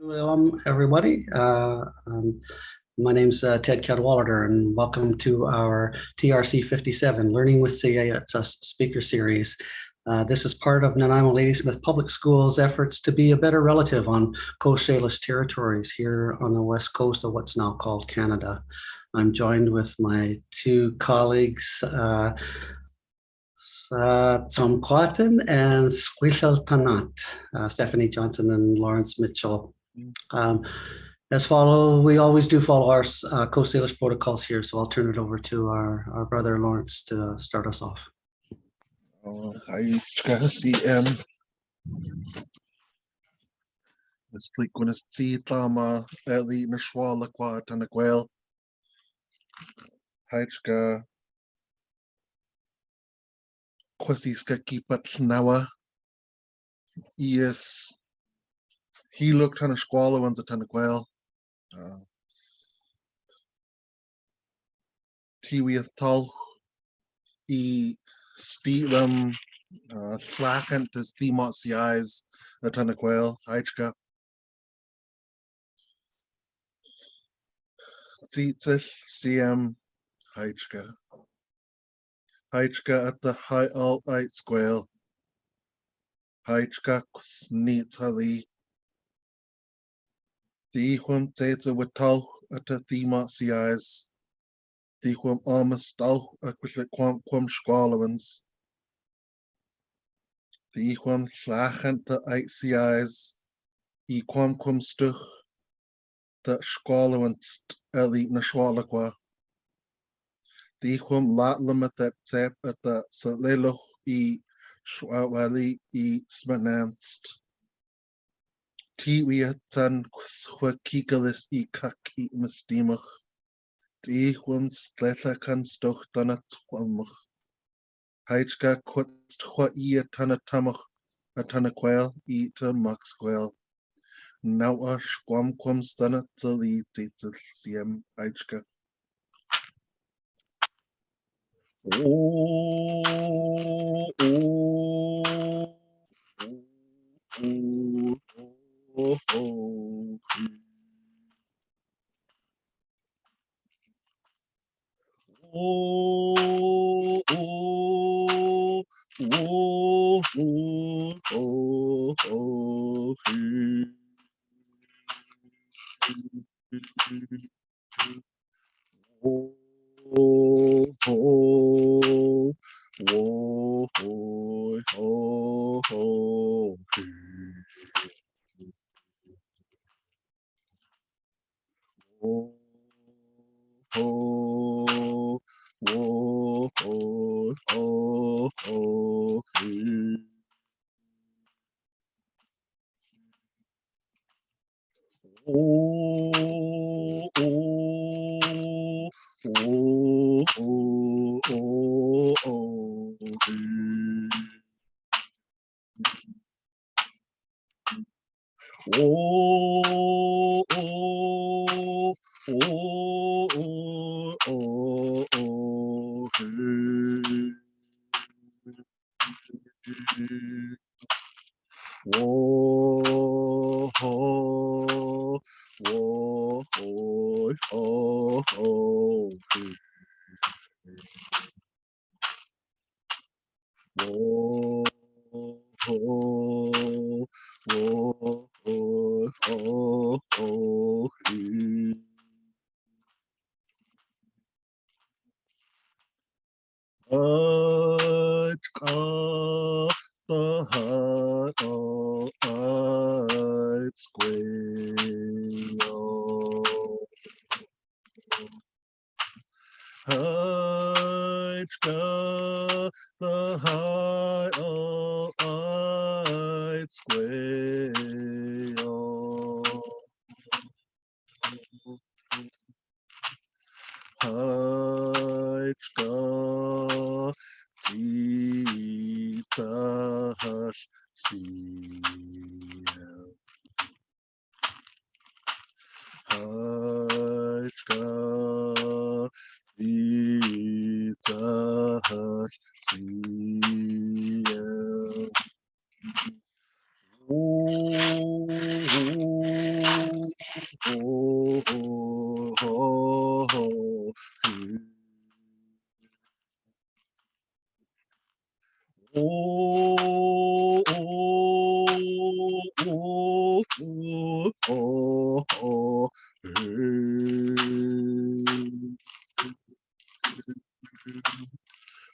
Everybody. My name's Ted Cadwallader, and welcome to our TRC 57 Learning with CA. It's a speaker series. This is part of Nanaimo Ladysmith Public Schools' efforts to be a better relative on Coast Salish territories here on the west coast of what's now called Canada. I'm joined with my two colleagues, Tom Quatten and Squishal Tanat, Stephanie Johnson and Lawrence Mitchell. As we always do follow our Coast Salish protocols here, so I'll turn it over to our brother Lawrence to start us off. Hi, It's like when it's Tama, Ellie, Nashwala, Quat, and a Quail. Haichka Quasiska Kipat Snawa. Yes, he looked on a squallow and a ton of quail. Tiwi Tal, he steal them, slacken to steam out the eyes, a ton of quail. Haichka. Tzitzil, CM, Haichka. Haichka at the high all eight squale. Haichka sneets hali. The Ichwam Teta with Tau at the thema eyes. The Ichwam almost Tau at the Quam Squallowans. The Ichwam Slachant the eight eyes. E Quam Stuch the Squallowans elite Nashwalaqua. The Ichwam Latlam at that tap at the Salelo e Schwawali e Smanamst. Tiwi tan Quakikalis e Kak e Mistimach. The Ichwam Sletha kan stoch dana twamach. Haichka quest hwa e a ton of tamach a ton of quail e to max quail. Now a squam quams dana to lead to CM Haichka.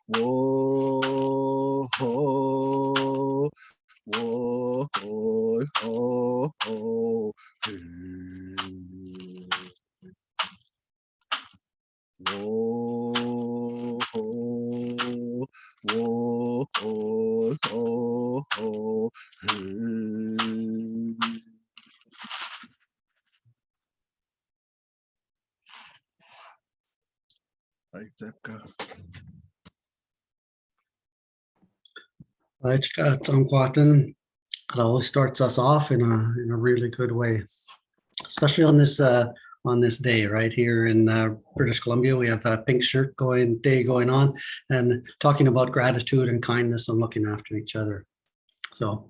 Whoa, whoa, whoa, whoa, whoa, whoa, whoa, whoa, whoa, Right, Zepka. It always starts us off in a really good way, especially on this day right here in British Columbia. We have a pink shirt day going on and talking about gratitude and kindness and looking after each other. So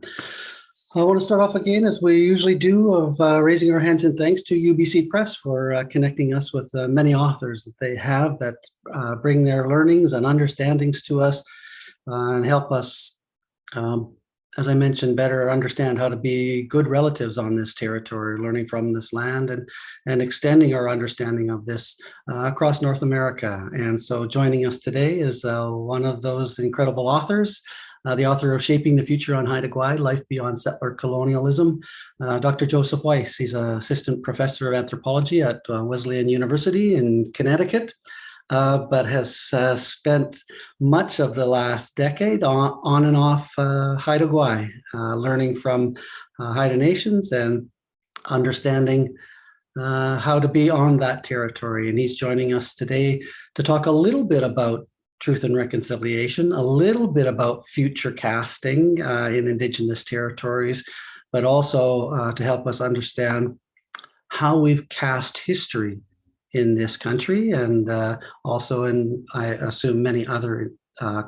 I want to start off again, as we usually do, of raising our hands in thanks to UBC Press for connecting us with many authors that they have that bring their learnings and understandings to us and help us, as I mentioned, better understand how to be good relatives on this territory, learning from this land and extending our understanding of this across North America. And so joining us today is one of those incredible authors, the author of Shaping the Future on Haida Gwaii, Life Beyond Settler Colonialism, Dr. Joseph Weiss. He's an assistant professor of anthropology at Wesleyan University in Connecticut, but has spent much of the last decade on and off Haida Gwaii, learning from Haida nations and understanding how to be on that territory. And he's joining us today to talk a little bit about truth and reconciliation, a little bit about future casting in Indigenous territories, but also to help us understand how we've cast history in this country and also in, I assume, many other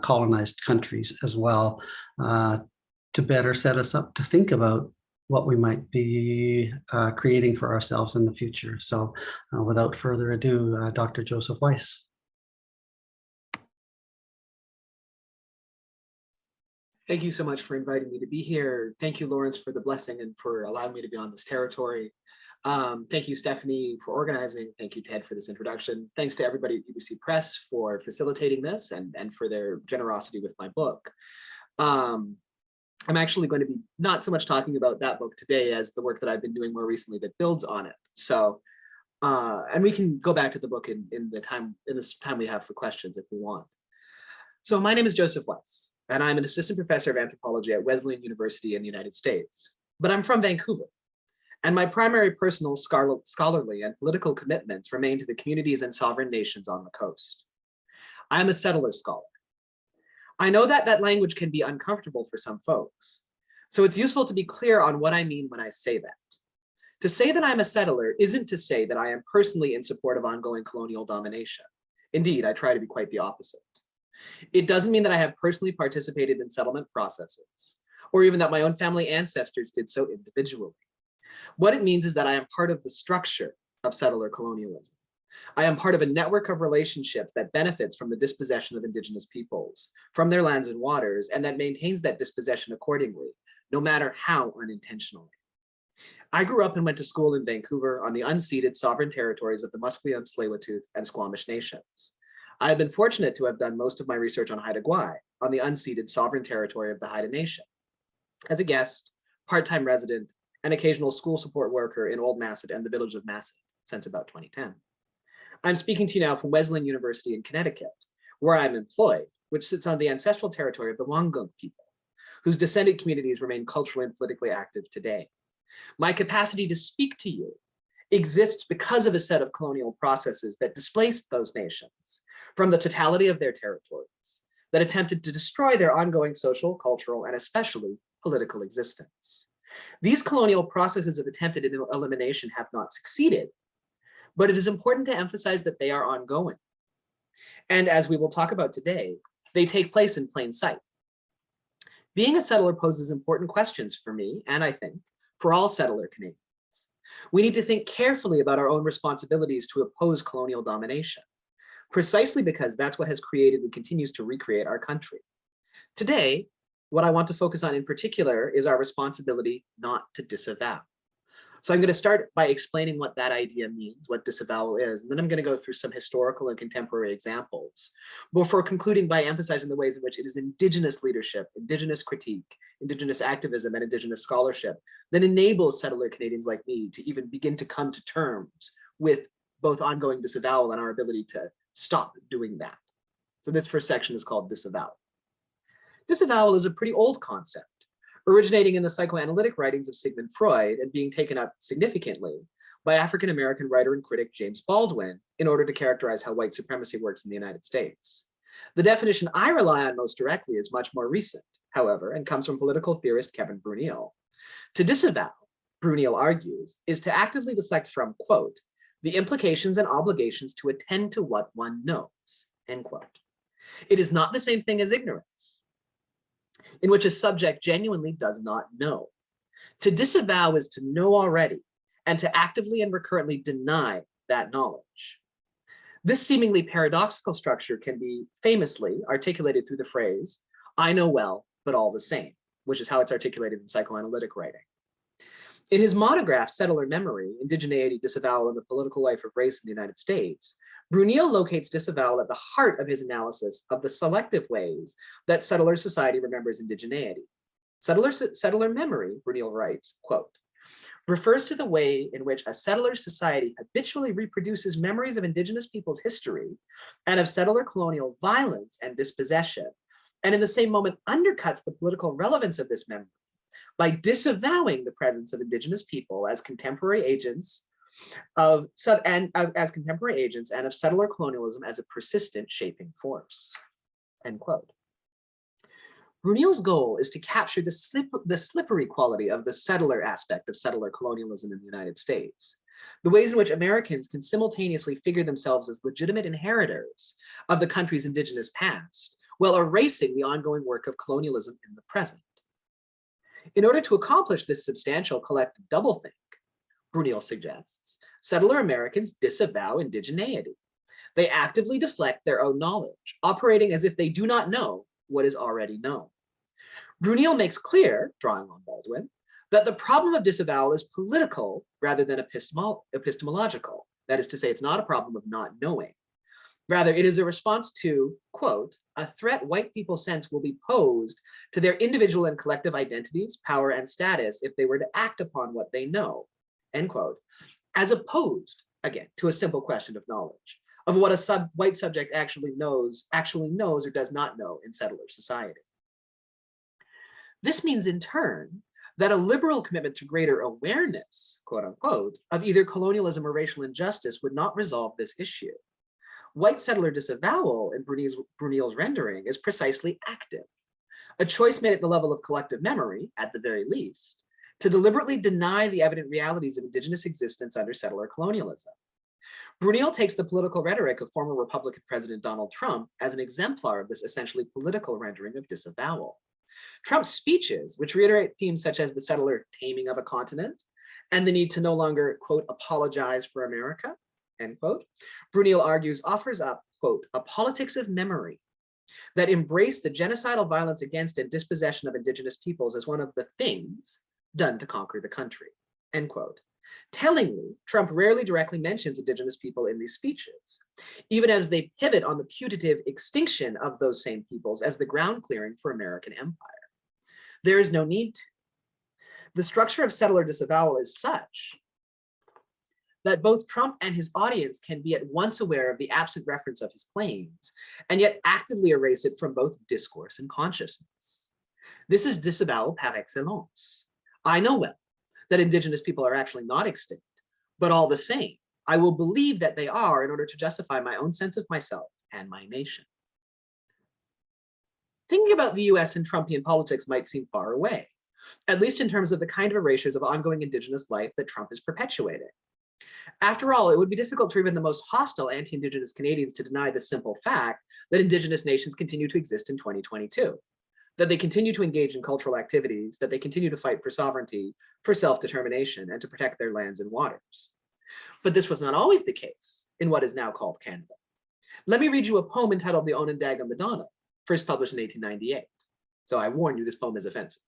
colonized countries as well, to better set us up to think about what we might be creating for ourselves in the future. So without further ado, Dr. Joseph Weiss. Thank you so much for inviting me to be here. Thank you, Lawrence, for the blessing and for allowing me to be on this territory. Thank you, Stephanie, for organizing. Thank you, Ted, for this introduction. Thanks to everybody at UBC Press for facilitating this and for their generosity with my book. I'm actually going to be not so much talking about that book today as the work that I've been doing more recently that builds on it. So, and we can go back to the book in this time we have for questions if we want. So my name is Joseph Weiss, and I'm an assistant professor of anthropology at Wesleyan University in the United States. But I'm from Vancouver, and my primary personal scholarly and political commitments remain to the communities and sovereign nations on the coast. I'm a settler scholar. I know that that language can be uncomfortable for some folks, so it's useful to be clear on what I mean when I say that. To say that I'm a settler isn't to say that I am personally in support of ongoing colonial domination. Indeed, I try to be quite the opposite. It doesn't mean that I have personally participated in settlement processes, or even that my own family ancestors did so individually. What it means is that I am part of the structure of settler colonialism. I am part of a network of relationships that benefits from the dispossession of Indigenous peoples, from their lands and waters, and that maintains that dispossession accordingly, no matter how unintentionally. I grew up and went to school in Vancouver on the unceded sovereign territories of the Musqueam, Tsleil-Waututh, and Squamish nations. I have been fortunate to have done most of my research on Haida Gwaii, on the unceded sovereign territory of the Haida Nation, as a guest, part-time resident, and occasional school support worker in Old Masset and the village of Masset since about 2010. I'm speaking to you now from Wesleyan University in Connecticut, where I'm employed, which sits on the ancestral territory of the Wangung people, whose descendant communities remain culturally and politically active today. My capacity to speak to you exists because of a set of colonial processes that displaced those nations from the totality of their territories, that attempted to destroy their ongoing social, cultural, and especially political existence. These colonial processes of attempted elimination have not succeeded, but it is important to emphasize that they are ongoing. And as we will talk about today, they take place in plain sight. Being a settler poses important questions for me, and I think for all settler Canadians. We need to think carefully about our own responsibilities to oppose colonial domination, precisely because that's what has created and continues to recreate our country. Today, what I want to focus on in particular is our responsibility not to disavow. So I'm going to start by explaining what that idea means, what disavowal is, and then I'm going to go through some historical and contemporary examples before concluding by emphasizing the ways in which it is Indigenous leadership, Indigenous critique, Indigenous activism, and Indigenous scholarship that enables settler Canadians like me to even begin to come to terms with both ongoing disavowal and our ability to stop doing that. So this first section is called disavowal. Disavowal is a pretty old concept, originating in the psychoanalytic writings of Sigmund Freud and being taken up significantly by African-American writer and critic James Baldwin in order to characterize how white supremacy works in the United States. The definition I rely on most directly is much more recent, however, and comes from political theorist Kevin Brunel. To disavow, Brunel argues, is to actively deflect from, quote, the implications and obligations to attend to what one knows, end quote. It is not the same thing as ignorance, in which a subject genuinely does not know. To disavow is to know already and to actively and recurrently deny that knowledge. This seemingly paradoxical structure can be famously articulated through the phrase, I know well, but all the same, which is how it's articulated in psychoanalytic writing. In his monograph, Settler Memory, Indigeneity, Disavowal, and the Political Life of Race in the United States, Brunel locates disavowal at the heart of his analysis of the selective ways that settler society remembers indigeneity. Settler memory, Brunel writes, quote, refers to the way in which a settler society habitually reproduces memories of Indigenous people's history and of settler colonial violence and dispossession, and in the same moment undercuts the political relevance of this memory by disavowing the presence of Indigenous people as contemporary agents and of settler colonialism as a persistent shaping force, end quote. Brunel's goal is to capture the slippery quality of the settler aspect of settler colonialism in the United States, the ways in which Americans can simultaneously figure themselves as legitimate inheritors of the country's Indigenous past, while erasing the ongoing work of colonialism in the present. In order to accomplish this substantial collective doublethink, Brunel suggests, settler Americans disavow indigeneity. They actively deflect their own knowledge, operating as if they do not know what is already known. Brunel makes clear, drawing on Baldwin, that the problem of disavowal is political rather than epistemological. That is to say, it's not a problem of not knowing. Rather, it is a response to, quote, a threat white people sense will be posed to their individual and collective identities, power, and status if they were to act upon what they know, end quote, as opposed, again, to a simple question of knowledge, of what a white subject actually knows or does not know in settler society. This means, in turn, that a liberal commitment to greater awareness, quote unquote, of either colonialism or racial injustice would not resolve this issue. White settler disavowal in Brunel's rendering is precisely active, a choice made at the level of collective memory, at the very least, to deliberately deny the evident realities of Indigenous existence under settler colonialism. Brunel takes the political rhetoric of former Republican President Donald Trump as an exemplar of this essentially political rendering of disavowal. Trump's speeches, which reiterate themes such as the settler taming of a continent and the need to no longer, quote, apologize for America, end quote, Brunel argues offers up, quote, a politics of memory that embraced the genocidal violence against and dispossession of Indigenous peoples as one of the things done to conquer the country, end quote. Tellingly, Trump rarely directly mentions Indigenous people in these speeches, even as they pivot on the putative extinction of those same peoples as the ground clearing for American empire. There is no need to. The structure of settler disavowal is such that both Trump and his audience can be at once aware of the absent reference of his claims, and yet actively erase it from both discourse and consciousness. This is disavowal par excellence. I know well that Indigenous people are actually not extinct, but all the same, I will believe that they are in order to justify my own sense of myself and my nation. Thinking about the US and Trumpian politics might seem far away, at least in terms of the kind of erasures of ongoing Indigenous life that Trump is perpetuating. After all, it would be difficult for even the most hostile anti-Indigenous Canadians to deny the simple fact that Indigenous nations continue to exist in 2022, that they continue to engage in cultural activities, that they continue to fight for sovereignty, for self-determination, and to protect their lands and waters. But this was not always the case in what is now called Canada. Let me read you a poem entitled The Onondaga Madonna, first published in 1898. So I warn you, this poem is offensive.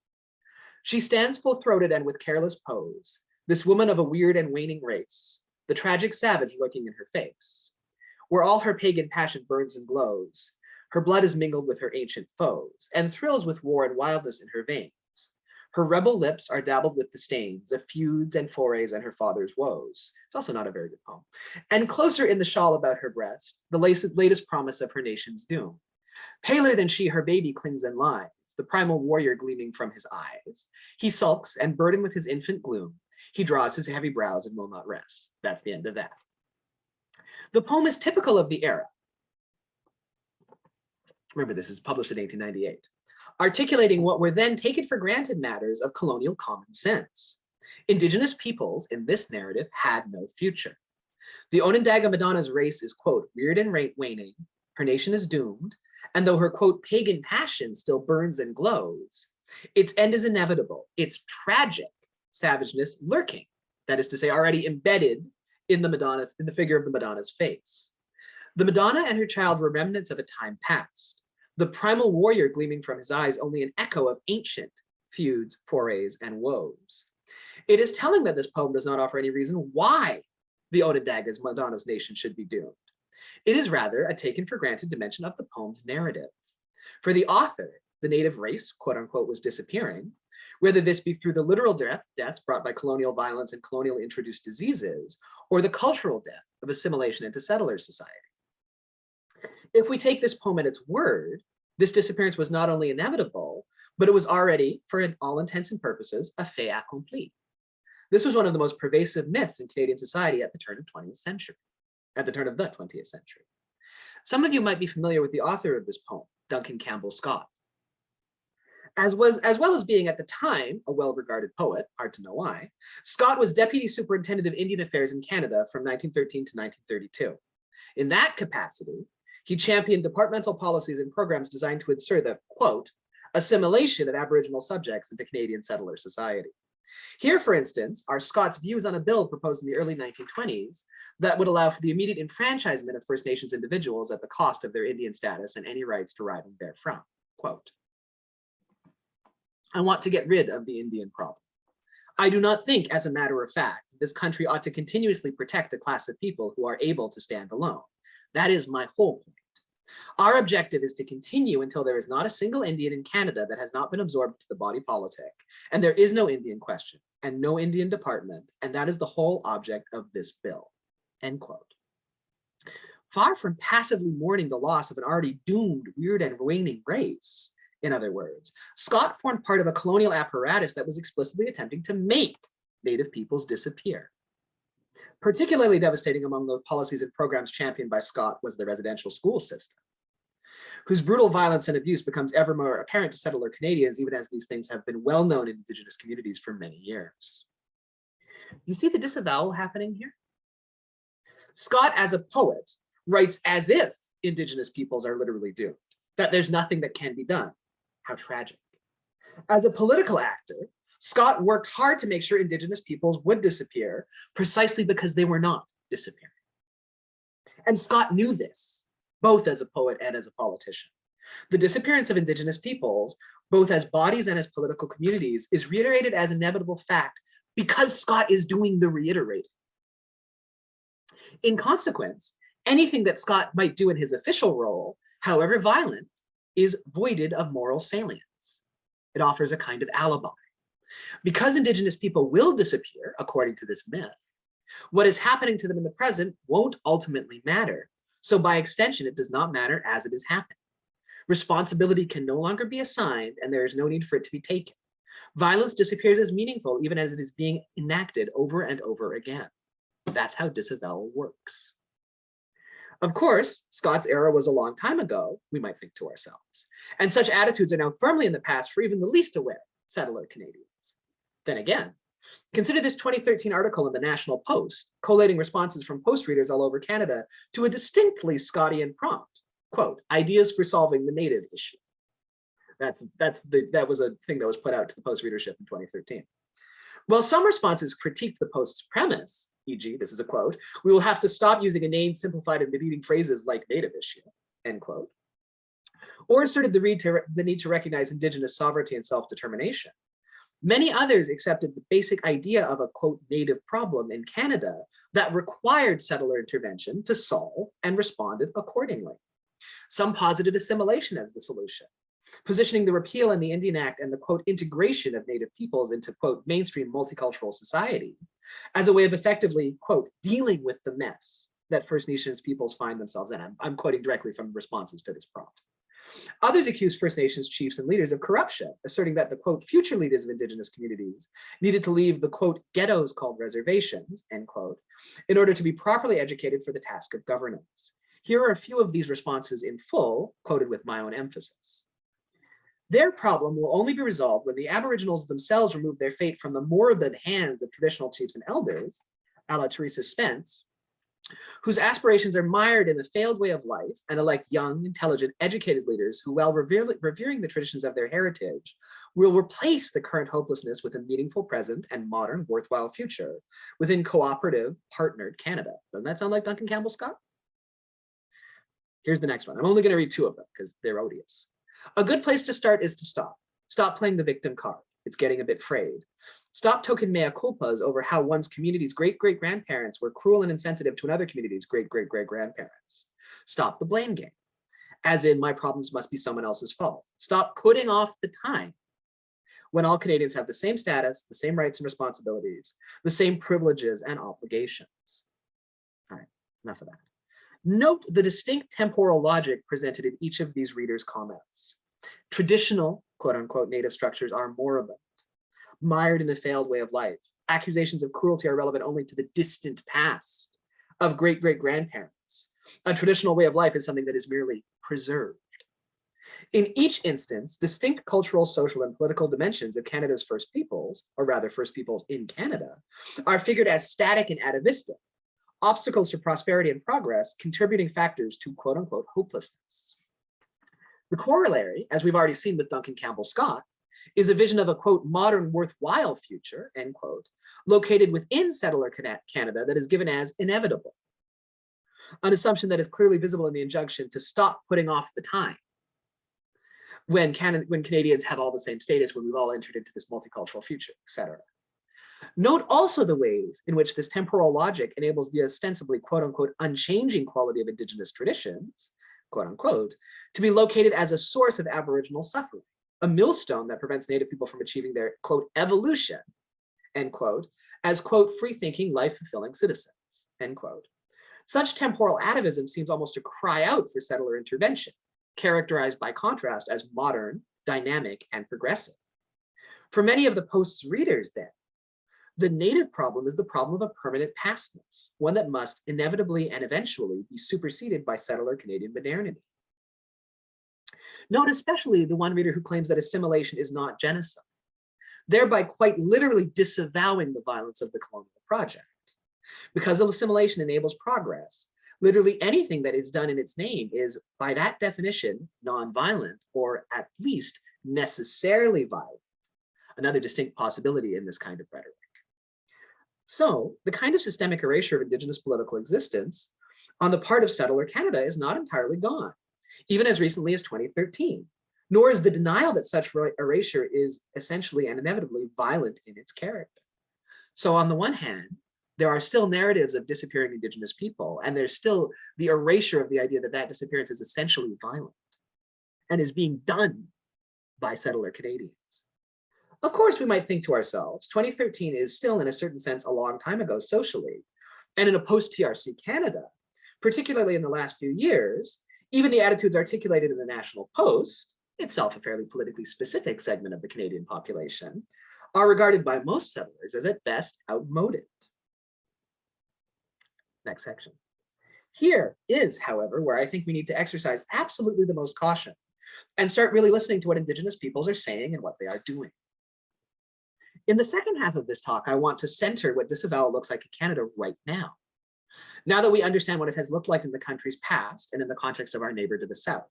She stands full-throated and with careless pose, this woman of a weird and waning race, the tragic savage lurking in her face, where all her pagan passion burns and glows, her blood is mingled with her ancient foes, and thrills with war and wildness in her veins. Her rebel lips are dabbled with the stains of feuds and forays and her father's woes. It's also not a very good poem. And closer in the shawl about her breast, the latest promise of her nation's doom. Paler than she, her baby clings and lies, the primal warrior gleaming from his eyes. He sulks, and burdened with his infant gloom, he draws his heavy brows and will not rest. That's the end of that. The poem is typical of the era. Remember, this is published in 1898. Articulating what were then taken for granted matters of colonial common sense. Indigenous peoples in this narrative had no future. The Onondaga Madonna's race is, quote, weird and waning, her nation is doomed, and though her, quote, pagan passion still burns and glows, its end is inevitable, its tragic savageness lurking, that is to say, already embedded in the Madonna, in the figure of the Madonna's face. The Madonna and her child were remnants of a time past. The primal warrior gleaming from his eyes only an echo of ancient feuds, forays, and woes. It is telling that this poem does not offer any reason why the Onondaga's Madonna's nation should be doomed. It is rather a taken for granted dimension of the poem's narrative. For the author, the native race, quote unquote, was disappearing, whether this be through the literal deaths brought by colonial violence and colonial introduced diseases, or the cultural death of assimilation into settler society. If we take this poem at its word, this disappearance was not only inevitable, but it was already, for all intents and purposes, a fait accompli. This was one of the most pervasive myths in Canadian society at the turn of the 20th century. Some of you might be familiar with the author of this poem, Duncan Campbell Scott. As well as being at the time a well-regarded poet, hard to know why, Scott was Deputy Superintendent of Indian Affairs in Canada from 1913 to 1932. In that capacity, he championed departmental policies and programs designed to ensure the, quote, assimilation of Aboriginal subjects into Canadian settler society. Here, for instance, are Scott's views on a bill proposed in the early 1920s that would allow for the immediate enfranchisement of First Nations individuals at the cost of their Indian status and any rights deriving therefrom. Quote, I want to get rid of the Indian problem. I do not think, as a matter of fact, this country ought to continuously protect a class of people who are able to stand alone. That is my whole point. Our objective is to continue until there is not a single Indian in Canada that has not been absorbed to the body politic, and there is no Indian question and no Indian department, and that is the whole object of this bill, end quote. Far from passively mourning the loss of an already doomed, weird and waning race, in other words, Scott formed part of a colonial apparatus that was explicitly attempting to make Native peoples disappear. Particularly devastating among the policies and programs championed by Scott was the residential school system, whose brutal violence and abuse becomes ever more apparent to settler Canadians, even as these things have been well known in Indigenous communities for many years. You see the disavowal happening here? Scott, as a poet, writes as if Indigenous peoples are literally doomed, that there's nothing that can be done. How tragic. As a political actor, Scott worked hard to make sure Indigenous peoples would disappear precisely because they were not disappearing. And Scott knew this, both as a poet and as a politician. The disappearance of Indigenous peoples, both as bodies and as political communities, is reiterated as an inevitable fact because Scott is doing the reiterating. In consequence, anything that Scott might do in his official role, however violent, is voided of moral salience. It offers a kind of alibi. Because Indigenous people will disappear, according to this myth, what is happening to them in the present won't ultimately matter. So by extension, it does not matter as it is happening. Responsibility can no longer be assigned, and there is no need for it to be taken. Violence disappears as meaningful, even as it is being enacted over and over again. That's how disavowal works. Of course, Scott's era was a long time ago, we might think to ourselves, and such attitudes are now firmly in the past for even the least aware settler Canadians. Then again, consider this 2013 article in the National Post, collating responses from Post readers all over Canada to a distinctly Scottian prompt, quote, ideas for solving the Native issue. That was a thing that was put out to the Post readership in 2013. While some responses critiqued the Post's premise, e.g., this is a quote, we will have to stop using inane, simplified, and misleading phrases like Native issue, end quote, or asserted the need to recognize Indigenous sovereignty and self-determination. Many others accepted the basic idea of a, quote, native problem in Canada that required settler intervention to solve, and responded accordingly. Some posited assimilation as the solution, positioning the repeal in the Indian Act and the, quote, integration of Native peoples into, quote, mainstream multicultural society as a way of effectively, quote, dealing with the mess that First Nations peoples find themselves in. I'm quoting directly from responses to this prompt. Others accused First Nations chiefs and leaders of corruption, asserting that the, quote, future leaders of Indigenous communities needed to leave the, quote, ghettos called reservations, end quote, in order to be properly educated for the task of governance. Here are a few of these responses in full, quoted with my own emphasis. Their problem will only be resolved when the Aboriginals themselves remove their fate from the morbid hands of traditional chiefs and elders, a la Teresa Spence, whose aspirations are mired in the failed way of life, and elect young, intelligent, educated leaders who, while revering the traditions of their heritage, will replace the current hopelessness with a meaningful present and modern, worthwhile future within cooperative, partnered Canada. Doesn't that sound like Duncan Campbell Scott? Here's the next one. I'm only going to read two of them because they're odious. A good place to start is to stop. Stop playing the victim card. It's getting a bit frayed. Stop token mea culpas over how one's community's great-great-grandparents were cruel and insensitive to another community's great-great-great-grandparents. Stop the blame game, as in my problems must be someone else's fault. Stop putting off the time when all Canadians have the same status, the same rights and responsibilities, the same privileges and obligations. All right, enough of that. Note the distinct temporal logic presented in each of these readers' comments. Traditional, quote unquote, native structures are moribund, mired in a failed way of life. Accusations of cruelty are relevant only to the distant past of great-great-grandparents. A traditional way of life is something that is merely preserved. In each instance, distinct cultural, social, and political dimensions of Canada's First Peoples, or rather First Peoples in Canada, are figured as static and atavistic, obstacles to prosperity and progress, contributing factors to, quote unquote, hopelessness. The corollary, as we've already seen with Duncan Campbell Scott, is a vision of a, quote, modern worthwhile future, end quote, located within settler Canada that is given as inevitable. An assumption that is clearly visible in the injunction to stop putting off the time when Canadians have all the same status, when we've all entered into this multicultural future, etc. Note also the ways in which this temporal logic enables the ostensibly, quote unquote, unchanging quality of Indigenous traditions, quote unquote, to be located as a source of Aboriginal suffering, a millstone that prevents Native people from achieving their, quote, evolution, end quote, as, quote, free-thinking, life-fulfilling citizens, end quote. Such temporal atavism seems almost to cry out for settler intervention, characterized by contrast as modern, dynamic, and progressive. For many of the post's readers, then, the native problem is the problem of a permanent pastness, one that must inevitably and eventually be superseded by settler Canadian modernity. Note especially the one reader who claims that assimilation is not genocide, thereby quite literally disavowing the violence of the colonial project. Because assimilation enables progress, literally anything that is done in its name is, by that definition, non-violent, or at least necessarily violent, another distinct possibility in this kind of rhetoric. So the kind of systemic erasure of Indigenous political existence on the part of settler Canada is not entirely gone, even as recently as 2013, nor is the denial that such erasure is essentially and inevitably violent in its character. So on the one hand, there are still narratives of disappearing Indigenous people, and there's still the erasure of the idea that that disappearance is essentially violent and is being done by settler Canadians. Of course, we might think to ourselves, 2013 is still, in a certain sense, a long time ago socially. And in a post-TRC Canada, particularly in the last few years, even the attitudes articulated in the National Post, itself a fairly politically specific segment of the Canadian population, are regarded by most settlers as at best outmoded. Next section. Here is, however, where I think we need to exercise absolutely the most caution and start really listening to what Indigenous peoples are saying and what they are doing. In the second half of this talk, I want to center what disavowal looks like in Canada right now. Now that we understand what it has looked like in the country's past and in the context of our neighbor to the south.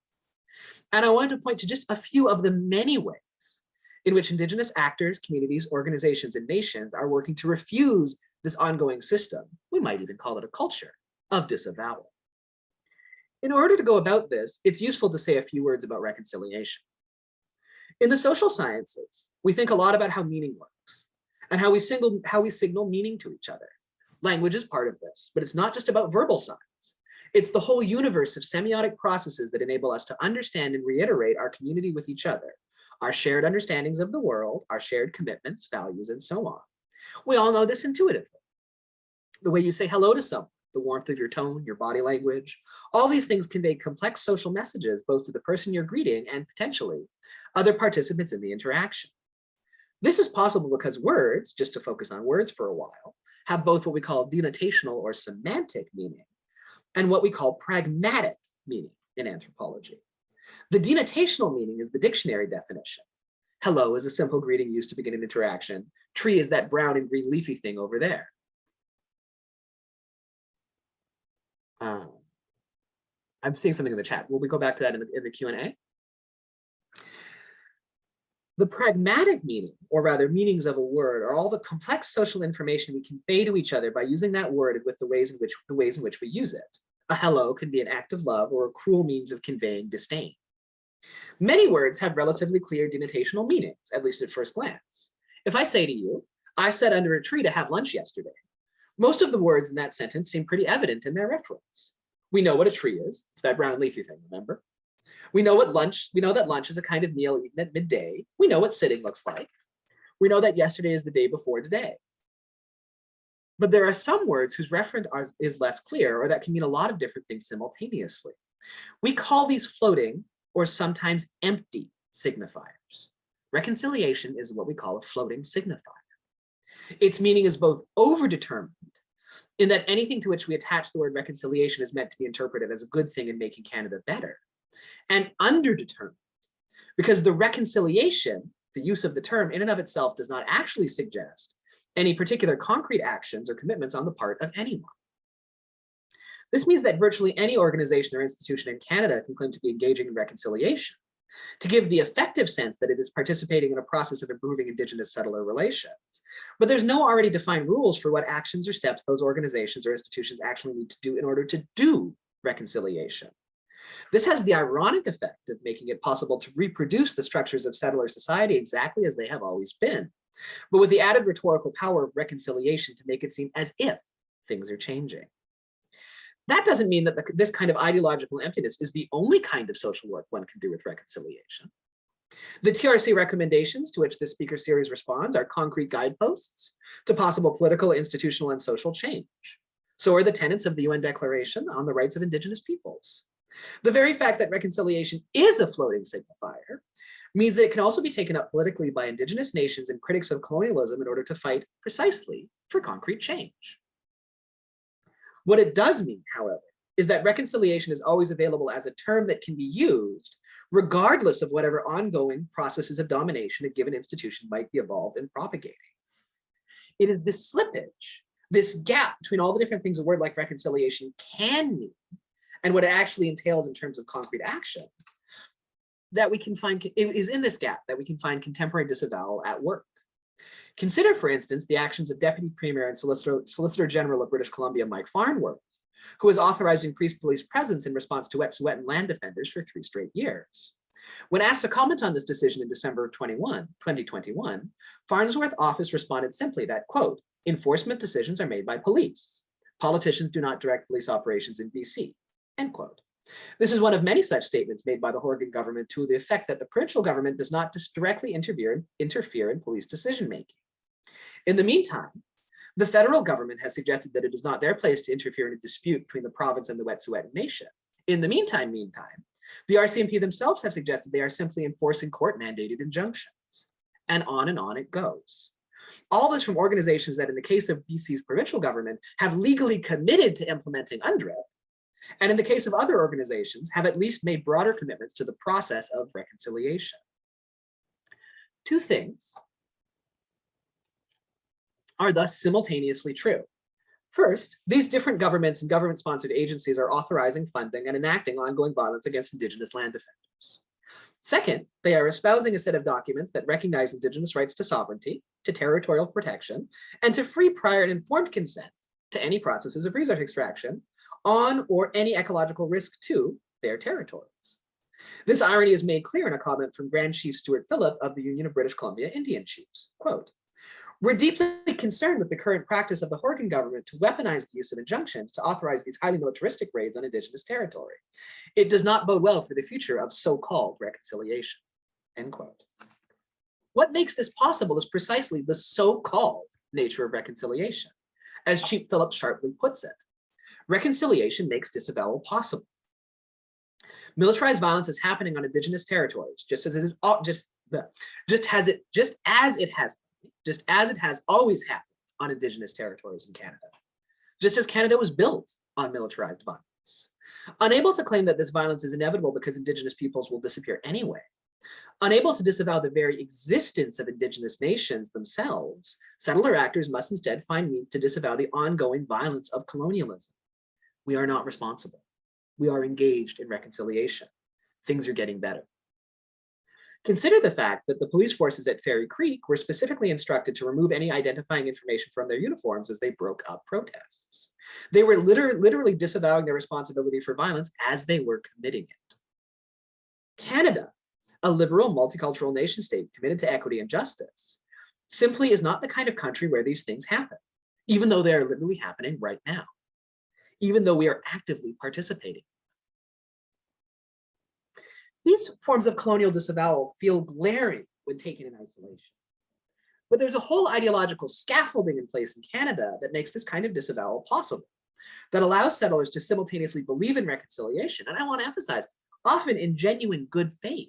And I wanted to point to just a few of the many ways in which Indigenous actors, communities, organizations, and nations are working to refuse this ongoing system, we might even call it a culture, of disavowal. In order to go about this, it's useful to say a few words about reconciliation. In the social sciences, we think a lot about how meaning works and how we signal meaning to each other. Language is part of this, but it's not just about verbal signs. It's the whole universe of semiotic processes that enable us to understand and reiterate our community with each other, our shared understandings of the world, our shared commitments, values, and so on. We all know this intuitively. The way you say hello to someone, the warmth of your tone, your body language, all these things convey complex social messages, both to the person you're greeting and potentially other participants in the interaction. This is possible because words, just to focus on words for a while, have both what we call denotational or semantic meaning and what we call pragmatic meaning in anthropology. The denotational meaning is the dictionary definition. Hello is a simple greeting used to begin an interaction. Tree is that brown and green leafy thing over there. I'm seeing something in the chat. Will we go back to that in the Q&A? The pragmatic meaning, or rather meanings of a word, are all the complex social information we convey to each other by using that word and with the ways in which we use it. A hello can be an act of love or a cruel means of conveying disdain. Many words have relatively clear denotational meanings, at least at first glance. If I say to you, I sat under a tree to have lunch yesterday, most of the words in that sentence seem pretty evident in their reference. We know what a tree is. It's that brown leafy thing, remember? We know that lunch is a kind of meal eaten at midday. We know what sitting looks like. We know that yesterday is the day before today. But there are some words whose reference is less clear or that can mean a lot of different things simultaneously. We call these floating or sometimes empty signifiers. Reconciliation is what we call a floating signifier. Its meaning is both overdetermined, in that anything to which we attach the word reconciliation is meant to be interpreted as a good thing in making Canada better, and underdetermined, because the reconciliation, the use of the term in and of itself, does not actually suggest any particular concrete actions or commitments on the part of anyone. This means that virtually any organization or institution in Canada can claim to be engaging in reconciliation, to give the effective sense that it is participating in a process of improving Indigenous settler relations. But there's no already defined rules for what actions or steps those organizations or institutions actually need to do in order to do reconciliation. This has the ironic effect of making it possible to reproduce the structures of settler society exactly as they have always been, but with the added rhetorical power of reconciliation to make it seem as if things are changing. That doesn't mean that this kind of ideological emptiness is the only kind of social work one can do with reconciliation. The TRC recommendations to which this speaker series responds are concrete guideposts to possible political, institutional, and social change. So are the tenets of the UN Declaration on the Rights of Indigenous Peoples. The very fact that reconciliation is a floating signifier means that it can also be taken up politically by Indigenous nations and critics of colonialism in order to fight precisely for concrete change. What it does mean, however, is that reconciliation is always available as a term that can be used regardless of whatever ongoing processes of domination a given institution might be involved in propagating. It is this slippage, this gap between all the different things a word like reconciliation can mean and what it actually entails in terms of concrete action, that we can find, it is in this gap that we can find contemporary disavowal at work. Consider, for instance, the actions of Deputy Premier and Solicitor General of British Columbia, Mike Farnworth, who has authorized increased police presence in response to Wet'suwet'en land defenders for 3 straight years. When asked to comment on this decision in December of 2021, Farnsworth's office responded simply that, quote, enforcement decisions are made by police. Politicians do not direct police operations in BC, end quote. This is one of many such statements made by the Horgan government to the effect that the provincial government does not directly interfere in police decision-making. In the meantime, the federal government has suggested that it is not their place to interfere in a dispute between the province and the Wet'suwet'en Nation. In the meantime, the RCMP themselves have suggested they are simply enforcing court-mandated injunctions. And on it goes. All this from organizations that, in the case of BC's provincial government, have legally committed to implementing UNDRIP, and in the case of other organizations, have at least made broader commitments to the process of reconciliation. 2 things are thus simultaneously true. First, these different governments and government-sponsored agencies are authorizing, funding, and enacting ongoing violence against Indigenous land defenders. Second, they are espousing a set of documents that recognize Indigenous rights to sovereignty, to territorial protection, and to free, prior, and informed consent to any processes of resource extraction on or any ecological risk to their territories. This irony is made clear in a comment from Grand Chief Stuart Phillip of the Union of British Columbia Indian Chiefs. Quote, "We're deeply concerned with the current practice of the Horgan government to weaponize the use of injunctions to authorize these highly militaristic raids on Indigenous territory. It does not bode well for the future of so-called reconciliation." End quote. What makes this possible is precisely the so-called nature of reconciliation. As Chief Phillips sharply puts it, reconciliation makes disavowal possible. Militarized violence is happening on Indigenous territories, just as it has always happened on Indigenous territories in Canada, just as Canada was built on militarized violence. Unable to claim that this violence is inevitable because Indigenous peoples will disappear anyway, unable to disavow the very existence of Indigenous nations themselves, settler actors must instead find means to disavow the ongoing violence of colonialism. We are not responsible. We are engaged in reconciliation. Things are getting better. Consider the fact that the police forces at Fairy Creek were specifically instructed to remove any identifying information from their uniforms as they broke up protests. They were literally disavowing their responsibility for violence as they were committing it. Canada, a liberal multicultural nation state committed to equity and justice, simply is not the kind of country where these things happen, even though they are literally happening right now, even though we are actively participating. These forms of colonial disavowal feel glaring when taken in isolation. But there's a whole ideological scaffolding in place in Canada that makes this kind of disavowal possible, that allows settlers to simultaneously believe in reconciliation, and I want to emphasize, often in genuine good faith,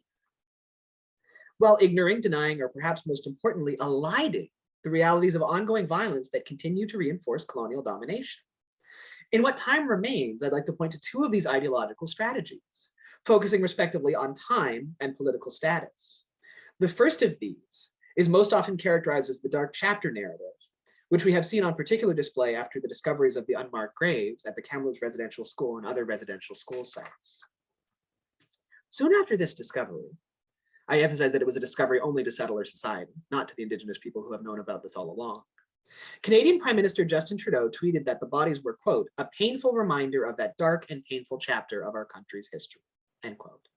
while ignoring, denying, or perhaps most importantly, eliding the realities of ongoing violence that continue to reinforce colonial domination. In what time remains, I'd like to point to two of these ideological strategies, focusing respectively on time and political status. The first of these is most often characterized as the dark chapter narrative, which we have seen on particular display after the discoveries of the unmarked graves at the Campbell Residential School and other residential school sites. Soon after this discovery, I emphasize that it was a discovery only to settler society, not to the Indigenous people who have known about this all along. Canadian Prime Minister Justin Trudeau tweeted that the bodies were, quote, "a painful reminder of that dark and painful chapter of our country's history," end quote.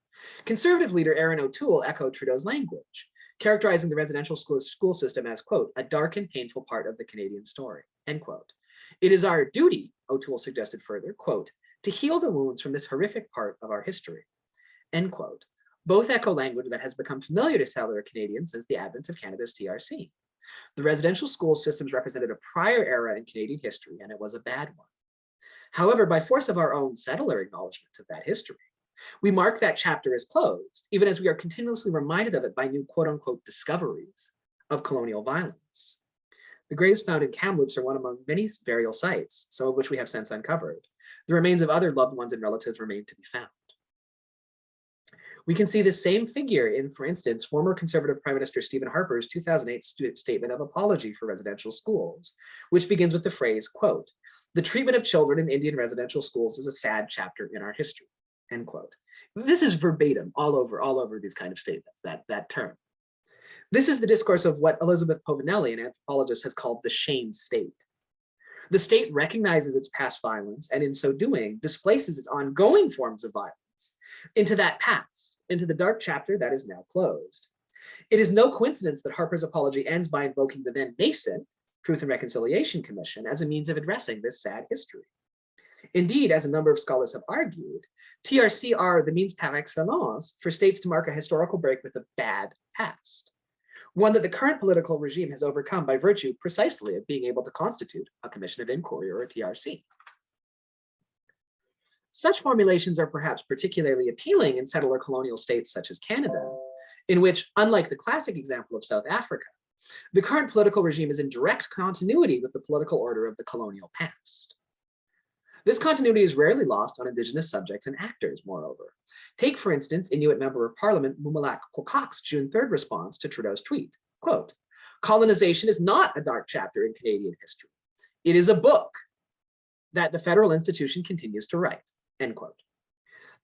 Conservative leader Erin O'Toole echoed Trudeau's language, characterizing the residential school system as, quote, "a dark and painful part of the Canadian story," end quote. "It is our duty," O'Toole suggested further, quote, "to heal the wounds from this horrific part of our history," end quote. Both echo language that has become familiar to settler Canadians since the advent of Canada's TRC. The residential school systems represented a prior era in Canadian history, and it was a bad one. However, by force of our own settler acknowledgement of that history, we mark that chapter as closed, even as we are continuously reminded of it by new quote unquote discoveries of colonial violence. The graves found in Kamloops are one among many burial sites, some of which we have since uncovered. The remains of other loved ones and relatives remain to be found. We can see the same figure in, for instance, former Conservative Prime Minister Stephen Harper's 2008 statement of apology for residential schools, which begins with the phrase, quote, "the treatment of children in Indian residential schools is a sad chapter in our history," end quote. This is verbatim all over these kind of statements, that term. This is the discourse of what Elizabeth Povinelli, an anthropologist, has called the shame state. The state recognizes its past violence and in so doing displaces its ongoing forms of violence into that past, into the dark chapter that is now closed. It is no coincidence that Harper's apology ends by invoking the then nascent Truth and Reconciliation Commission as a means of addressing this sad history. Indeed, as a number of scholars have argued, TRC are the means par excellence for states to mark a historical break with a bad past, one that the current political regime has overcome by virtue precisely of being able to constitute a Commission of Inquiry or a TRC. Such formulations are perhaps particularly appealing in settler colonial states such as Canada, in which, unlike the classic example of South Africa, the current political regime is in direct continuity with the political order of the colonial past. This continuity is rarely lost on Indigenous subjects and actors, moreover. Take, for instance, Inuit Member of Parliament Mumalak Kokak's June 3rd response to Trudeau's tweet, quote, "colonization is not a dark chapter in Canadian history. It is a book that the federal institution continues to write," end quote.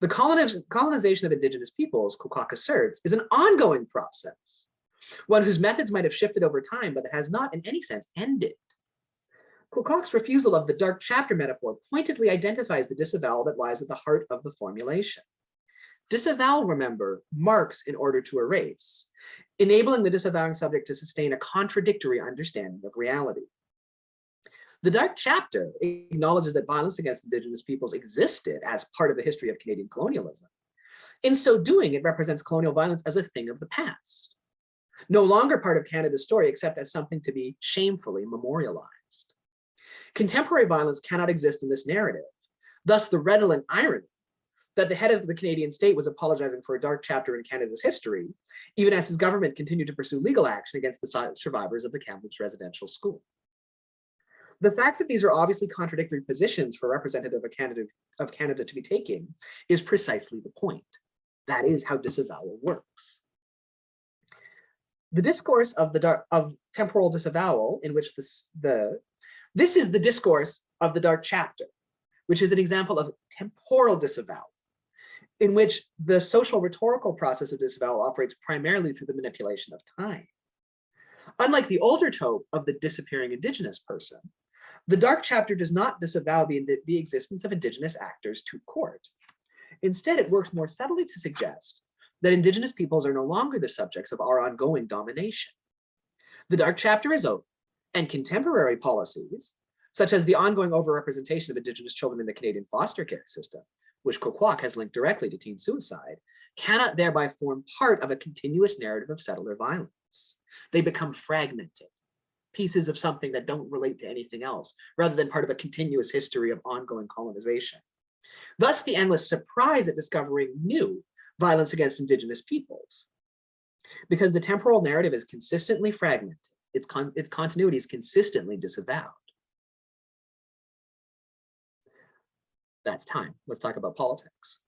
The colonization of Indigenous peoples, Kokak asserts, is an ongoing process, one whose methods might have shifted over time, but that has not in any sense ended. Kokak's refusal of the dark chapter metaphor pointedly identifies the disavowal that lies at the heart of the formulation. Disavowal, remember, marks in order to erase, enabling the disavowing subject to sustain a contradictory understanding of reality. The Dark Chapter acknowledges that violence against Indigenous peoples existed as part of the history of Canadian colonialism. In so doing, it represents colonial violence as a thing of the past, no longer part of Canada's story, except as something to be shamefully memorialized. Contemporary violence cannot exist in this narrative. Thus, the redolent irony that the head of the Canadian state was apologizing for a dark chapter in Canada's history, even as his government continued to pursue legal action against the survivors of the Campbell's residential school. The fact that these are obviously contradictory positions for a representative of Canada to be taking is precisely the point. That is how disavowal works. The discourse of temporal disavowal, in which this is the discourse of the Dark Chapter, which is an example of temporal disavowal, in which the social rhetorical process of disavowal operates primarily through the manipulation of time. Unlike the older trope of the disappearing Indigenous person, the Dark Chapter does not disavow the existence of Indigenous actors to court. Instead, it works more subtly to suggest that Indigenous peoples are no longer the subjects of our ongoing domination. The Dark Chapter is over, and contemporary policies, such as the ongoing overrepresentation of Indigenous children in the Canadian foster care system, which Kwakwak has linked directly to teen suicide, cannot thereby form part of a continuous narrative of settler violence. They become fragmented, pieces of something that don't relate to anything else, rather than part of a continuous history of ongoing colonization. Thus, the endless surprise at discovering new violence against Indigenous peoples, because the temporal narrative is consistently fragmented, its continuity is consistently disavowed. That's time. Let's talk about politics.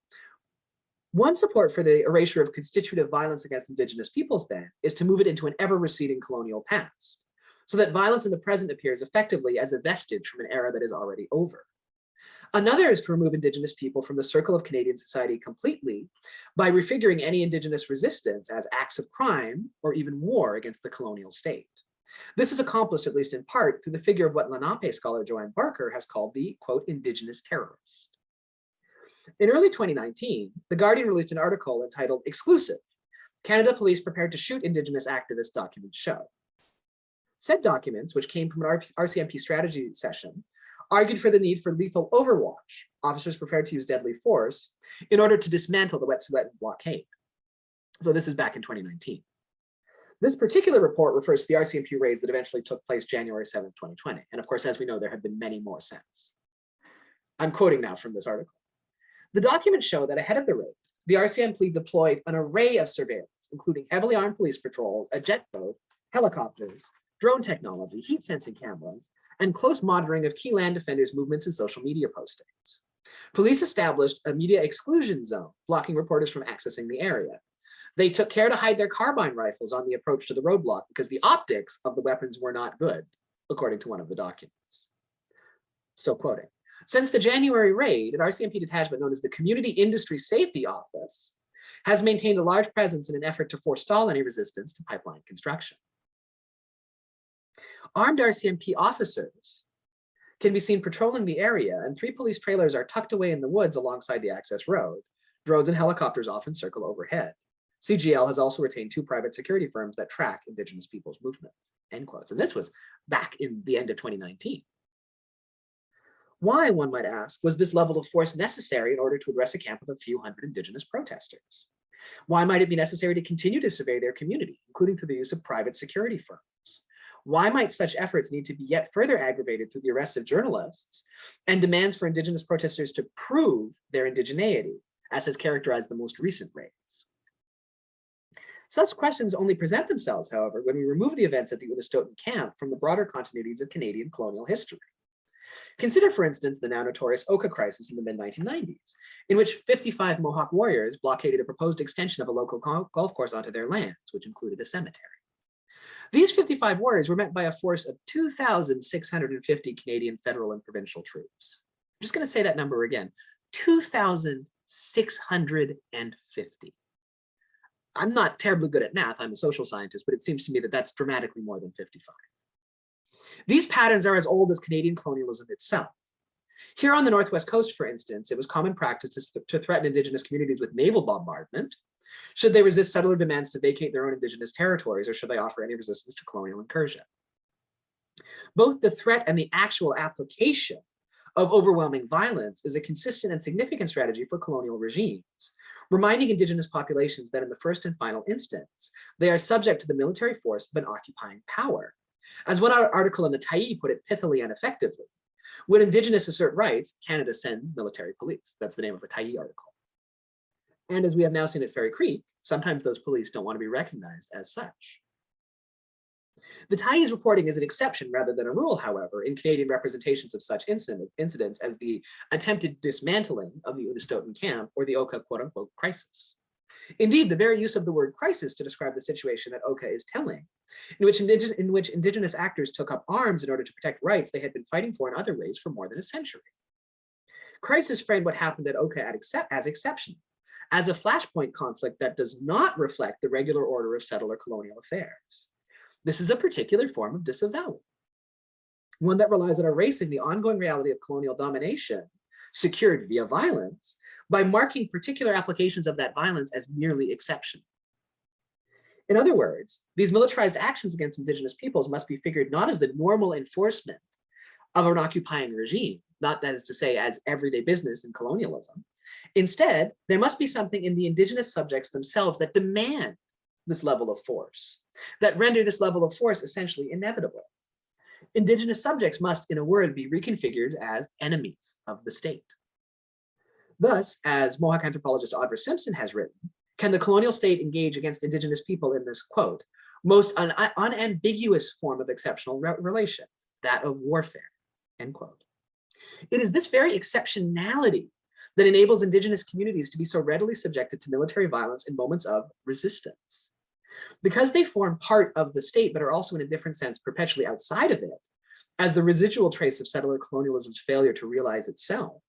One support for the erasure of constitutive violence against Indigenous peoples, then, is to move it into an ever-receding colonial past, so that violence in the present appears effectively as a vestige from an era that is already over. Another is to remove Indigenous people from the circle of Canadian society completely by refiguring any Indigenous resistance as acts of crime or even war against the colonial state. This is accomplished, at least in part, through the figure of what Lenape scholar Joanne Barker has called the, quote, Indigenous Terrorist. In early 2019, The Guardian released an article entitled Exclusive: Canada Police Prepared to Shoot Indigenous Activists Documents Show. Said documents, which came from an RCMP strategy session, argued for the need for lethal overwatch, officers prepared to use deadly force, in order to dismantle the Wet'suwet'en blockade. So this is back in 2019. This particular report refers to the RCMP raids that eventually took place January 7, 2020. And of course, as we know, there have been many more since. I'm quoting now from this article. The documents show that ahead of the raid, the RCMP deployed an array of surveillance, including heavily armed police patrols, a jet boat, helicopters, drone technology, heat sensing cameras, and close monitoring of key land defenders' movements and social media postings. Police established a media exclusion zone, blocking reporters from accessing the area. They took care to hide their carbine rifles on the approach to the roadblock because the optics of the weapons were not good, according to one of the documents. Still quoting. Since the January raid, an RCMP detachment known as the Community Industry Safety Office has maintained a large presence in an effort to forestall any resistance to pipeline construction. Armed RCMP officers can be seen patrolling the area, and 3 police trailers are tucked away in the woods alongside the access road. Drones and helicopters often circle overhead. CGL has also retained 2 private security firms that track Indigenous people's movements, end quotes. And this was back in the end of 2019. Why, one might ask, was this level of force necessary in order to address a camp of a few hundred Indigenous protesters? Why might it be necessary to continue to survey their community, including through the use of private security firms? Why might such efforts need to be yet further aggravated through the arrests of journalists and demands for Indigenous protesters to prove their indigeneity, as has characterized the most recent raids? Such questions only present themselves, however, when we remove the events at the Unistoten camp from the broader continuities of Canadian colonial history. Consider, for instance, the now notorious Oka crisis in the mid-1990s, in which 55 Mohawk warriors blockaded a proposed extension of a local golf course onto their lands, which included a cemetery. These 55 warriors were met by a force of 2,650 Canadian federal and provincial troops. I'm just going to say that number again, 2,650. I'm not terribly good at math, I'm a social scientist, but it seems to me that that's dramatically more than 55. These patterns are as old as Canadian colonialism itself. Here on the Northwest Coast, for instance, it was common practice to threaten Indigenous communities with naval bombardment should they resist settler demands to vacate their own Indigenous territories, or should they offer any resistance to colonial incursion. Both the threat and the actual application of overwhelming violence is a consistent and significant strategy for colonial regimes, reminding Indigenous populations that in the first and final instance, they are subject to the military force of an occupying power. As one article in the Tyee put it pithily and effectively, when Indigenous assert rights, Canada sends military police. That's the name of a Tyee article. And as we have now seen at Fairy Creek, sometimes those police don't want to be recognized as such. The Tyee's reporting is an exception rather than a rule, however, in Canadian representations of such incidents as the attempted dismantling of the Unistoten camp or the Oka quote-unquote crisis. Indeed, the very use of the word crisis to describe the situation at Oka is telling, in which Indigenous actors took up arms in order to protect rights they had been fighting for in other ways for more than a century. Crisis framed what happened at Oka as exceptional, as a flashpoint conflict that does not reflect the regular order of settler colonial affairs. This is a particular form of disavowal, one that relies on erasing the ongoing reality of colonial domination secured via violence by marking particular applications of that violence as merely exceptional. In other words, these militarized actions against Indigenous peoples must be figured not as the normal enforcement of an occupying regime, not that is to say as everyday business in colonialism. Instead, there must be something in the Indigenous subjects themselves that demand this level of force, that render this level of force essentially inevitable. Indigenous subjects must, in a word, be reconfigured as enemies of the state. Thus, as Mohawk anthropologist Audra Simpson has written, can the colonial state engage against Indigenous people in this, quote, most unambiguous form of exceptional relations, that of warfare, end quote. It is this very exceptionality that enables Indigenous communities to be so readily subjected to military violence in moments of resistance. Because they form part of the state, but are also in a different sense perpetually outside of it, as the residual trace of settler colonialism's failure to realize itself.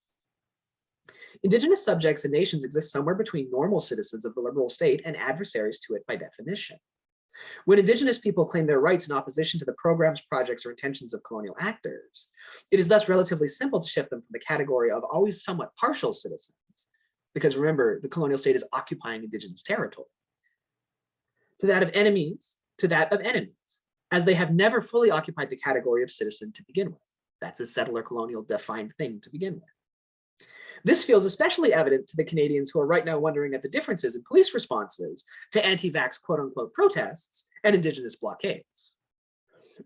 Indigenous subjects and nations exist somewhere between normal citizens of the liberal state and adversaries to it by definition. When Indigenous people claim their rights in opposition to the programs, projects, or intentions of colonial actors, it is thus relatively simple to shift them from the category of always somewhat partial citizens, because remember, the colonial state is occupying Indigenous territory, to that of enemies, as they have never fully occupied the category of citizen to begin with. That's a settler colonial defined thing to begin with. This feels especially evident to the Canadians who are right now wondering at the differences in police responses to anti-vax quote-unquote protests and Indigenous blockades.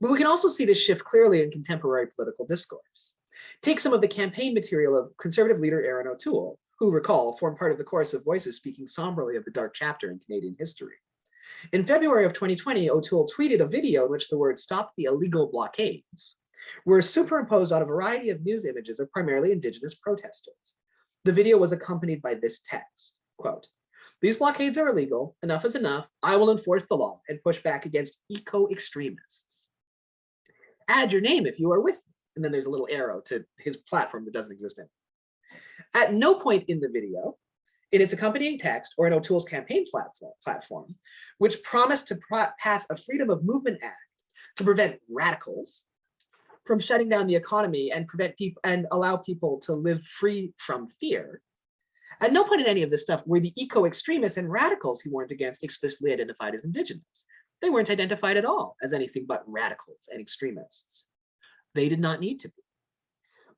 But we can also see this shift clearly in contemporary political discourse. Take some of the campaign material of Conservative leader Erin O'Toole, who, recall, formed part of the chorus of voices speaking somberly of the dark chapter in Canadian history. In February of 2020, O'Toole tweeted a video in which the words "stop the illegal blockades" were superimposed on a variety of news images of primarily Indigenous protesters. The video was accompanied by this text, quote, "These blockades are illegal, enough is enough, I will enforce the law and push back against eco-extremists. Add your name if you are with me." And then there's a little arrow to his platform that doesn't exist anymore. At no point in the video, in its accompanying text, or in O'Toole's campaign platform, which promised to pass a Freedom of Movement Act to prevent radicals from shutting down the economy and prevent people and allow people to live free from fear. At no point in any of this stuff were the eco-extremists and radicals he warned against explicitly identified as Indigenous. They weren't identified at all as anything but radicals and extremists. They did not need to be.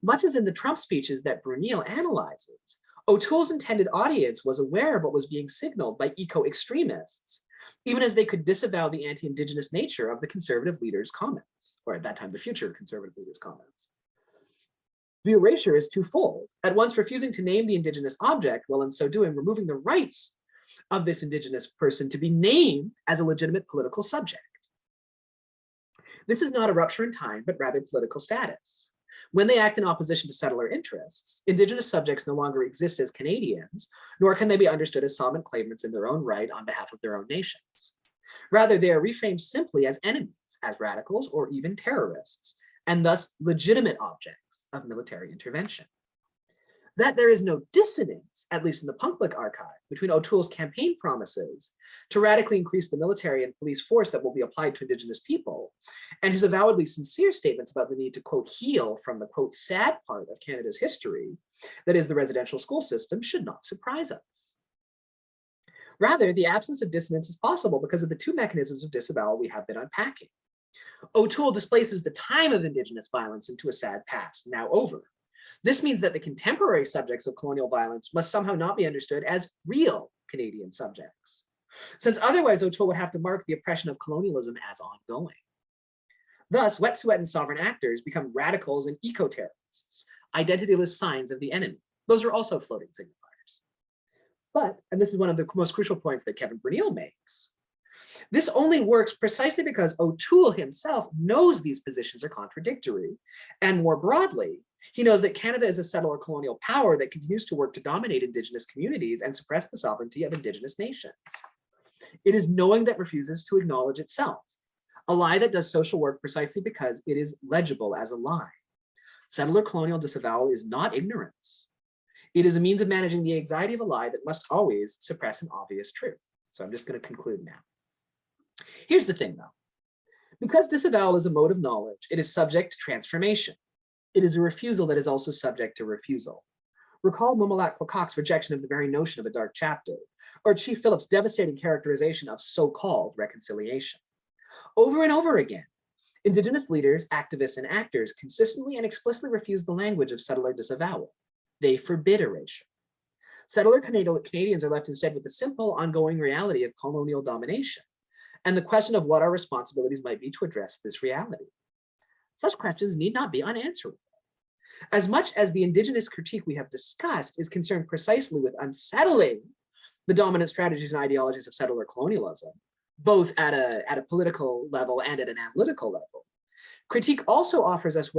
Much as in the Trump speeches that Brunel analyzes, O'Toole's intended audience was aware of what was being signaled by eco-extremists, even as they could disavow the anti-Indigenous nature of the conservative leaders' comments, or at that time, the future conservative leaders' comments. The erasure is twofold, at once refusing to name the Indigenous object, while in so doing removing the rights of this Indigenous person to be named as a legitimate political subject. This is not a rupture in time, but rather political status. When they act in opposition to settler interests, Indigenous subjects no longer exist as Canadians, nor can they be understood as sovereign claimants in their own right on behalf of their own nations. Rather, they are reframed simply as enemies, as radicals, or even terrorists, and thus legitimate objects of military intervention. that there is no dissonance, at least in the public archive, between O'Toole's campaign promises to radically increase the military and police force that will be applied to Indigenous people, and his avowedly sincere statements about the need to, quote, heal from the, quote, sad part of Canada's history, that is the residential school system, should not surprise us. Rather, the absence of dissonance is possible because of the two mechanisms of disavowal we have been unpacking. O'Toole displaces the time of Indigenous violence into a sad past, now over. This means that the contemporary subjects of colonial violence must somehow not be understood as real Canadian subjects, since otherwise O'Toole would have to mark the oppression of colonialism as ongoing. Thus, Wet'suwet'en and sovereign actors become radicals and eco-terrorists, identityless signs of the enemy. Those are also floating signifiers. But, and this is one of the most crucial points that Kevin Bernil makes, this only works precisely because O'Toole himself knows these positions are contradictory, and more broadly, he knows that Canada is a settler colonial power that continues to work to dominate Indigenous communities and suppress the sovereignty of Indigenous nations. It is knowing that refuses to acknowledge itself, a lie that does social work precisely because it is legible as a lie. Settler colonial disavowal is not ignorance. It is a means of managing the anxiety of a lie that must always suppress an obvious truth. So I'm just going to conclude now. Here's the thing, though. Because disavowal is a mode of knowledge, it is subject to transformation. It is a refusal that is also subject to refusal. Recall Momolat Quokak's rejection of the very notion of a dark chapter, or Chief Philip's devastating characterization of so-called reconciliation. Over and over again, Indigenous leaders, activists, and actors consistently and explicitly refuse the language of settler disavowal. They forbid erasure. Settler Canadians are left instead with the simple, ongoing reality of colonial domination, and the question of what our responsibilities might be to address this reality. Such questions need not be unanswerable. As much as the Indigenous critique we have discussed is concerned precisely with unsettling the dominant strategies and ideologies of settler colonialism, both at a political level and at an analytical level, critique also offers us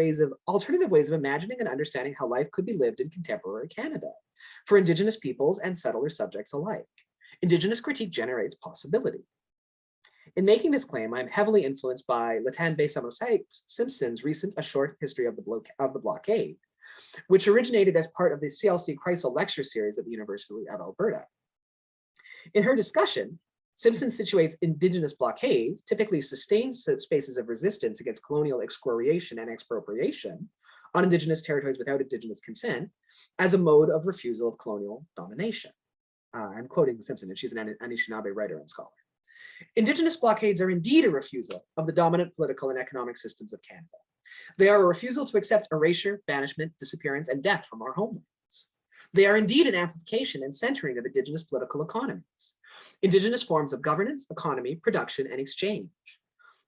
alternative ways of imagining and understanding how life could be lived in contemporary Canada for Indigenous peoples and settler subjects alike. Indigenous critique generates possibility. In making this claim, I'm heavily influenced by Latan Simpson's recent A Short History of the Blockade, which originated as part of the CLC Kreisel lecture series at the University of Alberta. In her discussion, Simpson situates Indigenous blockades, typically sustained spaces of resistance against colonial excoriation and expropriation on Indigenous territories without Indigenous consent, as a mode of refusal of colonial domination. I'm quoting Simpson, and she's an Anishinaabe writer and scholar. Indigenous blockades are indeed a refusal of the dominant political and economic systems of Canada. They are a refusal to accept erasure, banishment, disappearance, and death from our homelands. They are indeed an amplification and centering of Indigenous political economies, Indigenous forms of governance, economy, production, and exchange.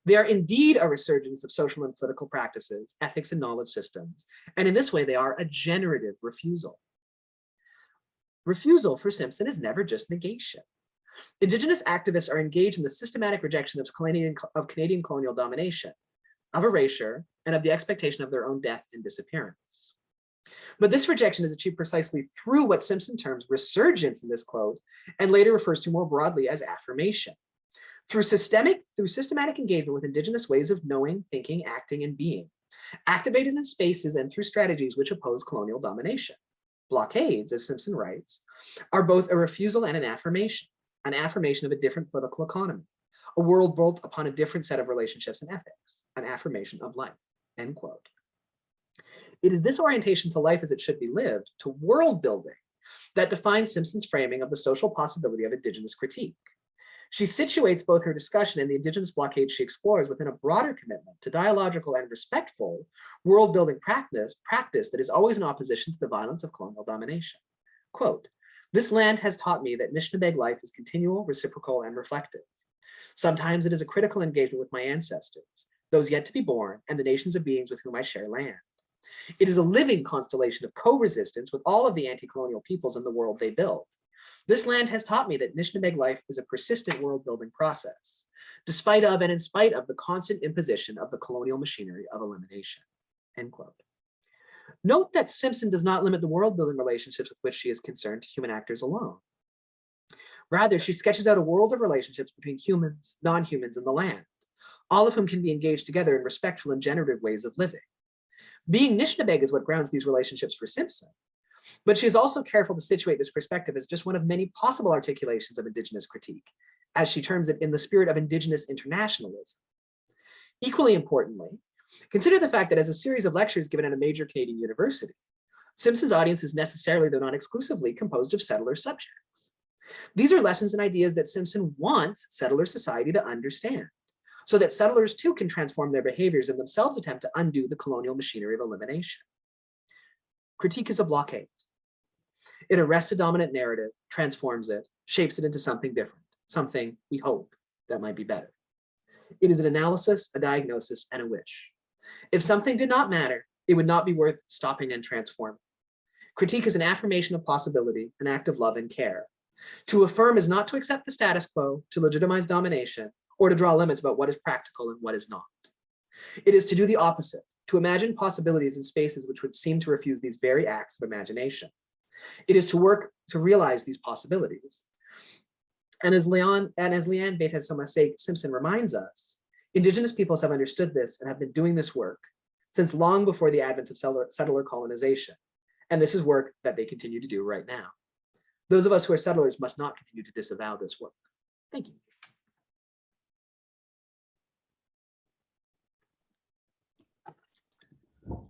They are indeed a resurgence of social and political practices, ethics, and knowledge systems, and in this way they are a generative refusal. Refusal for Simpson is never just negation. Indigenous activists are engaged in the systematic rejection of Canadian colonial domination, of erasure, and of the expectation of their own death and disappearance. But this rejection is achieved precisely through what Simpson terms resurgence in this quote, and later refers to more broadly as affirmation. Through systematic engagement with Indigenous ways of knowing, thinking, acting, and being, activated in spaces and through strategies which oppose colonial domination. Blockades, as Simpson writes, are both a refusal and an affirmation of a different political economy, a world built upon a different set of relationships and ethics, an affirmation of life, end quote. It is this orientation to life as it should be lived, to world building, that defines Simpson's framing of the social possibility of Indigenous critique. She situates both her discussion and the Indigenous blockade she explores within a broader commitment to dialogical and respectful world-building practice that is always in opposition to the violence of colonial domination. Quote, "This land has taught me that Nishnabeg life is continual, reciprocal, and reflective. Sometimes it is a critical engagement with my ancestors, those yet to be born, and the nations of beings with whom I share land. It is a living constellation of co-resistance with all of the anti-colonial peoples in the world they build. This land has taught me that Nishnabeg life is a persistent world-building process, despite of and in spite of the constant imposition of the colonial machinery of elimination," end quote. Note that Simpson does not limit the world-building relationships with which she is concerned to human actors alone. Rather, she sketches out a world of relationships between humans, non-humans, and the land, all of whom can be engaged together in respectful and generative ways of living. Being Nishnabeg is what grounds these relationships for Simpson, But she is also careful to situate this perspective as just one of many possible articulations of Indigenous critique, as she terms it, in the spirit of Indigenous internationalism. Equally importantly, consider the fact that as a series of lectures given at a major Canadian university, Simpson's audience is necessarily, though not exclusively, composed of settler subjects. These are lessons and ideas that Simpson wants settler society to understand, so that settlers too can transform their behaviors and themselves attempt to undo the colonial machinery of elimination. Critique is a blockade. It arrests a dominant narrative, transforms it, shapes it into something different, something we hope that might be better. It is an analysis, a diagnosis, and a wish. If something did not matter, it would not be worth stopping and transforming. Critique is an affirmation of possibility, an act of love and care. To affirm is not to accept the status quo, to legitimize domination, or to draw limits about what is practical and what is not. It is to do the opposite, to imagine possibilities in spaces which would seem to refuse these very acts of imagination. It is to work to realize these possibilities. And as Leanne Bethe Simpson reminds us, Indigenous peoples have understood this and have been doing this work since long before the advent of settler colonization. And this is work that they continue to do right now. Those of us who are settlers must not continue to disavow this work. Thank you.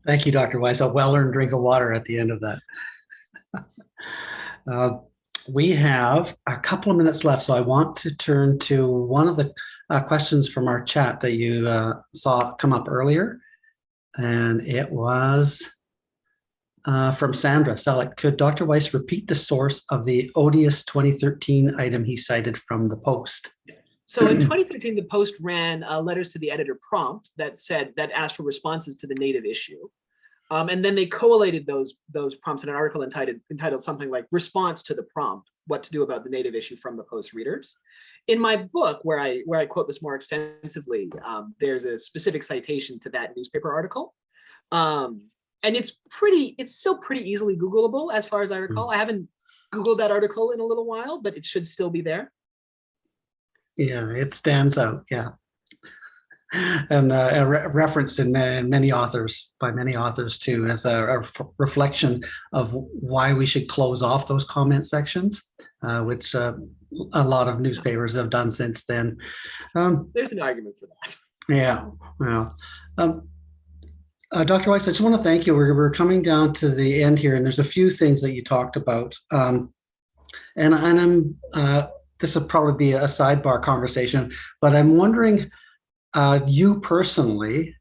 Thank you, Dr. Weiss. A well-earned drink of water at the end of that. We have a couple of minutes left, so I want to turn to one of the questions from our chat that you saw come up earlier. And it was from Sandra Selleck. Could Dr. Weiss repeat the source of the odious 2013 item he cited from the Post? So in 2013, the Post ran letters to the editor prompt that asked for responses to the Native issue. And then they collated those prompts in an article entitled something like "Response to the Prompt: What to Do About the Native Issue" from the Post readers. In my book, where I quote this more extensively, there's a specific citation to that newspaper article, and it's still pretty easily Googleable as far as I recall. I haven't Googled that article in a little while, but it should still be there. Yeah, it stands out. Yeah. And referenced in many authors, by many authors too, as a reflection of why we should close off those comment sections, which a lot of newspapers have done since then. There's an argument for that. Yeah, well. Dr. Weiss, I just want to thank you. We're coming down to the end here, and there's a few things that you talked about. And I'm this will probably be a sidebar conversation, but I'm wondering, you personally,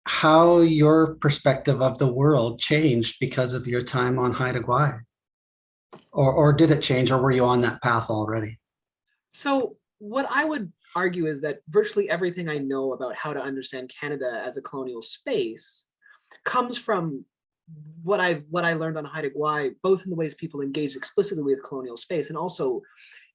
how your perspective of the world changed because of your time on Haida Gwaii, or did it change, or were you on that path already? So what I would argue is that virtually everything I know about how to understand Canada as a colonial space comes from what I learned on Haida Gwaii, both in the ways people engage explicitly with colonial space and also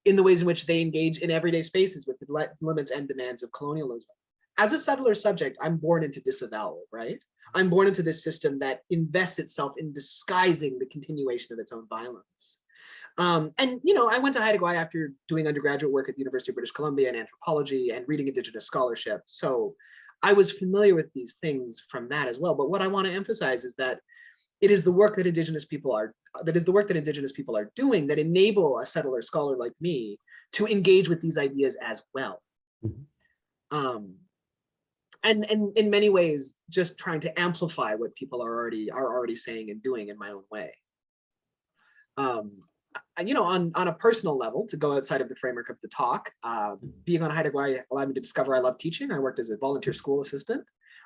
in the ways in which they engage in everyday spaces with the limits and demands of colonialism. As a settler subject, I'm born into disavowal, right? I'm born into this system that invests itself in disguising the continuation of its own violence. And I went to Haida Gwaii after doing undergraduate work at the University of British Columbia in anthropology and reading Indigenous scholarship. So I was familiar with these things from that as well. But what I want to emphasize is that it is the work that Indigenous people are doing that enable a settler scholar like me to engage with these ideas as well. Mm-hmm. And in many ways, just trying to amplify what people are already saying and doing in my own way. On a personal level, to go outside of the framework of the talk, being on Haida Gwaii allowed me to discover I love teaching. I worked as a volunteer school assistant,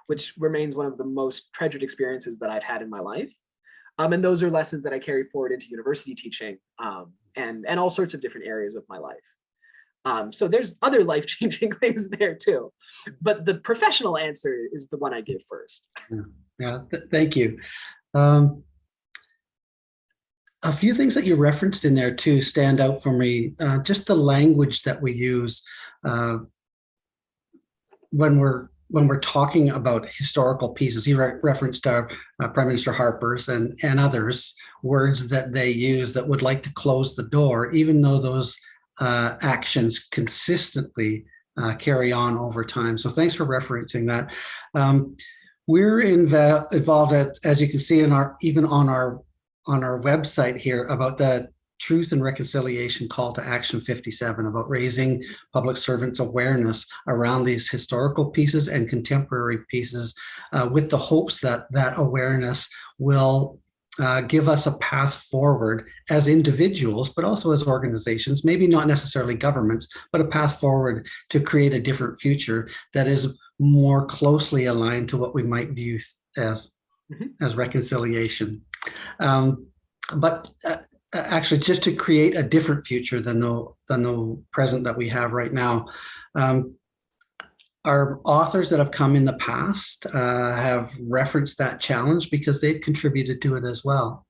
which remains one of the most treasured experiences that I've had in my life. And those are lessons that I carry forward into university teaching and all sorts of different areas of my life. So there's other life-changing things there too, but the professional answer is the one I give first. Yeah, thank you. A few things that you referenced in there too stand out for me. Just the language that we use when we're talking about historical pieces. You referenced Prime Minister Harper's and others, words that they use that would like to close the door, even though those actions consistently carry on over time. So thanks for referencing that. We're involved, as you can see, even on our our website here about the Truth and Reconciliation Call to Action 57, about raising public servants' awareness around these historical pieces and contemporary pieces, with the hopes that that awareness will give us a path forward as individuals, but also as organizations, maybe not necessarily governments, but a path forward to create a different future that is more closely aligned to what we might view as reconciliation. But actually, just to create a different future than the present that we have right now. Our authors that have come in the past have referenced that challenge because they've contributed to it as well.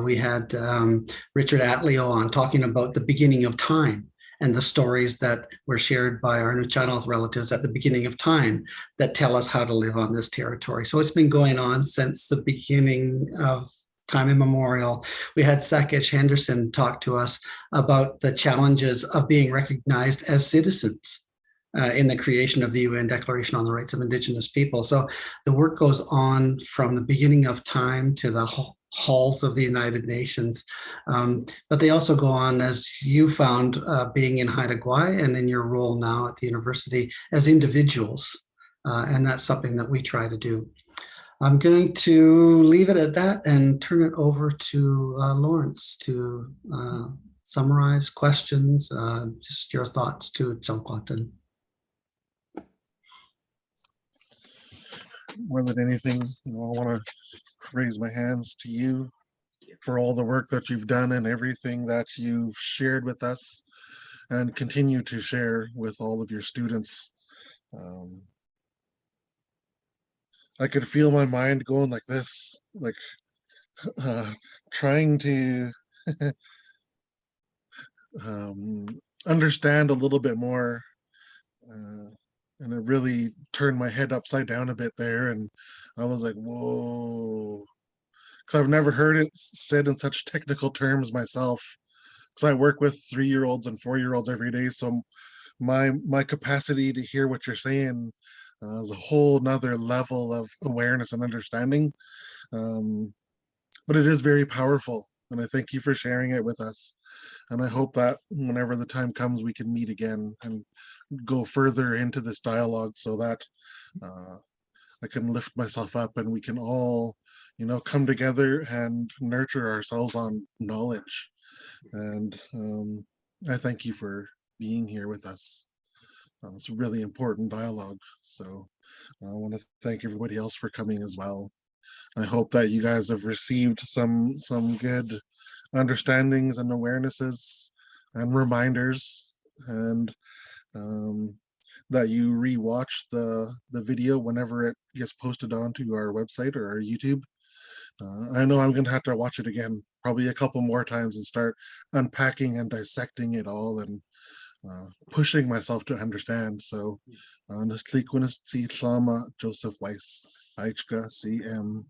We had Richard Atleo on talking about the beginning of time and the stories that were shared by our Untitled relatives at the beginning of time that tell us how to live on this territory. So it's been going on since the beginning of time immemorial. We had Sakesh Henderson talk to us about the challenges of being recognized as citizens in the creation of the UN Declaration on the Rights of Indigenous People. So the work goes on from the beginning of time to the halls of the United Nations. But they also go on, as you found, being in Haida Gwaii and in your role now at the university as individuals. And that's something that we try to do. I'm going to leave it at that and turn it over to Lawrence to summarize questions, just your thoughts to Tselkwatan. More than anything, I want to raise my hands to you for all the work that you've done and everything that you've shared with us and continue to share with all of your students. I could feel my mind going like this, like trying to understand a little bit more. And it really turned my head upside down a bit there. And I was like, whoa, because I've never heard it said in such technical terms myself. Because I work with 3-year-olds and 4-year-olds every day. So my capacity to hear what you're saying is a whole nother level of awareness and understanding. But it is very powerful. And I thank you for sharing it with us. And I hope that whenever the time comes, we can meet again and go further into this dialogue so that I can lift myself up and we can all, come together and nurture ourselves on knowledge. And I thank you for being here with us. It's a really important dialogue. So I want to thank everybody else for coming as well. I hope that you guys have received some good understandings and awarenesses and reminders, and that you rewatch the video whenever it gets posted onto our website or our YouTube. I know I'm going to have to watch it again, probably a couple more times, and start unpacking and dissecting it all and pushing myself to understand. So, Joseph Weiss, Aichka CM.